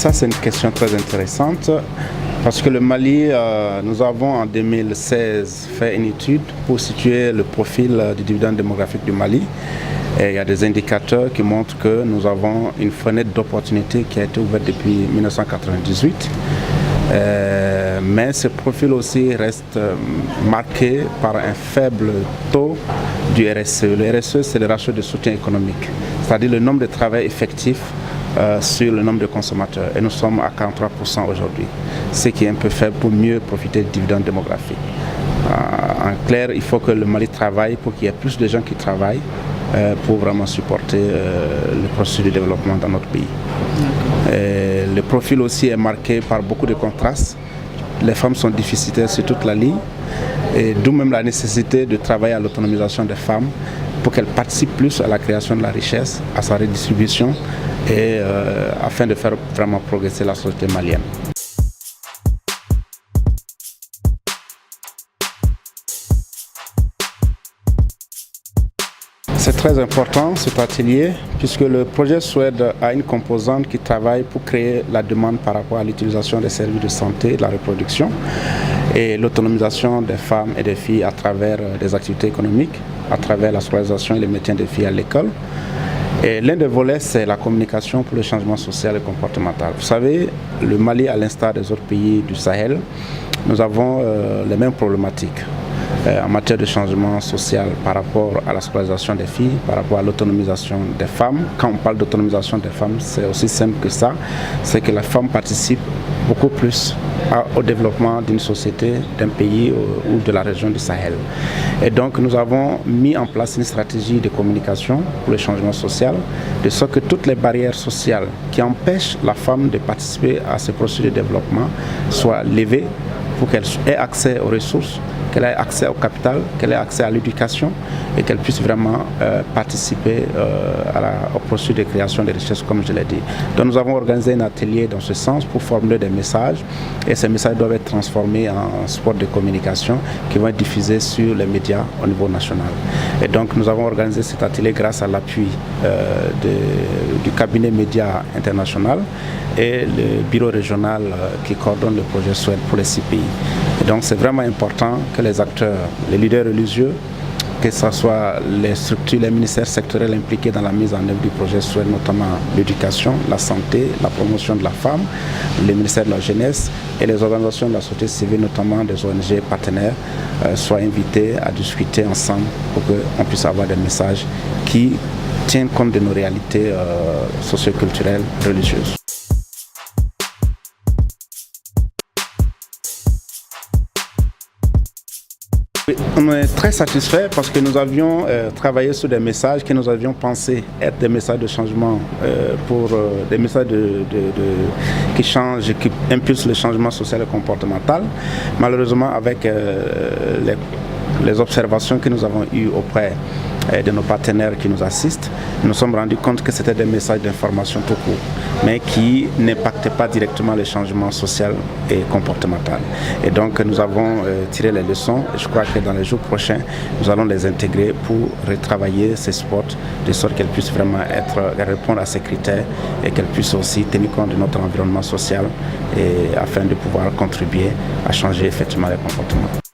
Ça, c'est une question très intéressante parce que le Mali, nous avons en 2016 fait une étude pour situer le profil du dividende démographique du Mali. Et il y a des indicateurs qui montrent que nous avons une fenêtre d'opportunité qui a été ouverte depuis 1998. Mais ce profil aussi reste marqué par un faible taux du RSE. Le RSE, c'est le ratio de soutien économique, c'est-à-dire le nombre de travailleurs effectifs sur le nombre de consommateurs. Et nous sommes à 43% aujourd'hui, ce qui est un peu faible pour mieux profiter du dividende démographique. En clair, il faut que le Mali travaille pour qu'il y ait plus de gens qui travaillent pour vraiment supporter le processus de développement dans notre pays. Le profil aussi est marqué par beaucoup de contrastes. Les femmes sont déficitaires sur toute la ligne, et d'où même la nécessité de travailler à l'autonomisation des femmes pour qu'elles participent plus à la création de la richesse, à sa redistribution et afin de faire vraiment progresser la société malienne. C'est très important cet atelier puisque le projet SWED a une composante qui travaille pour créer la demande par rapport à l'utilisation des services de santé et de la reproduction et l'autonomisation des femmes et des filles à travers des activités économiques, à travers la scolarisation et le maintien des filles à l'école. Et l'un des volets, c'est la communication pour le changement social et comportemental. Vous savez, le Mali, à l'instar des autres pays du Sahel, nous avons les mêmes problématiques en matière de changement social par rapport à la scolarisation des filles, par rapport à l'autonomisation des femmes. Quand on parle d'autonomisation des femmes, c'est aussi simple que ça, c'est que la femme participe beaucoup plus au développement d'une société, d'un pays ou de la région du Sahel. Et donc nous avons mis en place une stratégie de communication pour le changement social, de sorte que toutes les barrières sociales qui empêchent la femme de participer à ce processus de développement soient levées pour qu'elle ait accès aux ressources, qu'elle ait accès au capital, qu'elle ait accès à l'éducation et qu'elle puisse vraiment participer au processus de création de richesses, comme je l'ai dit. Donc nous avons organisé un atelier dans ce sens pour formuler des messages et ces messages doivent être transformés en spot de communication qui vont être diffusés sur les médias au niveau national. Et donc nous avons organisé cet atelier grâce à l'appui du cabinet média international et le bureau régional qui coordonne le projet SWED pour les 6 pays. Et donc c'est vraiment important que les acteurs, les leaders religieux, que ce soit les structures, les ministères sectoriels impliqués dans la mise en œuvre du projet SWED, notamment l'éducation, la santé, la promotion de la femme, les ministères de la jeunesse et les organisations de la société civile, notamment des ONG partenaires, soient invités à discuter ensemble pour qu'on puisse avoir des messages qui tiennent compte de nos réalités socioculturelles, religieuses. On est très satisfait parce que nous avions travaillé sur des messages que nous avions pensé être des messages de changement, des messages qui changent, qui impulsent le changement social et comportemental. Malheureusement, avec les observations que nous avons eues auprès de nos partenaires qui nous assistent, nous nous sommes rendus compte que c'était des messages d'information tout court, mais qui n'impactaient pas directement le changement social et comportemental. Et donc nous avons tiré les leçons et je crois que dans les jours prochains, nous allons les intégrer pour retravailler ces spots de sorte qu'elles puissent vraiment répondre à ces critères et qu'elles puissent aussi tenir compte de notre environnement social et afin de pouvoir contribuer à changer effectivement les comportements.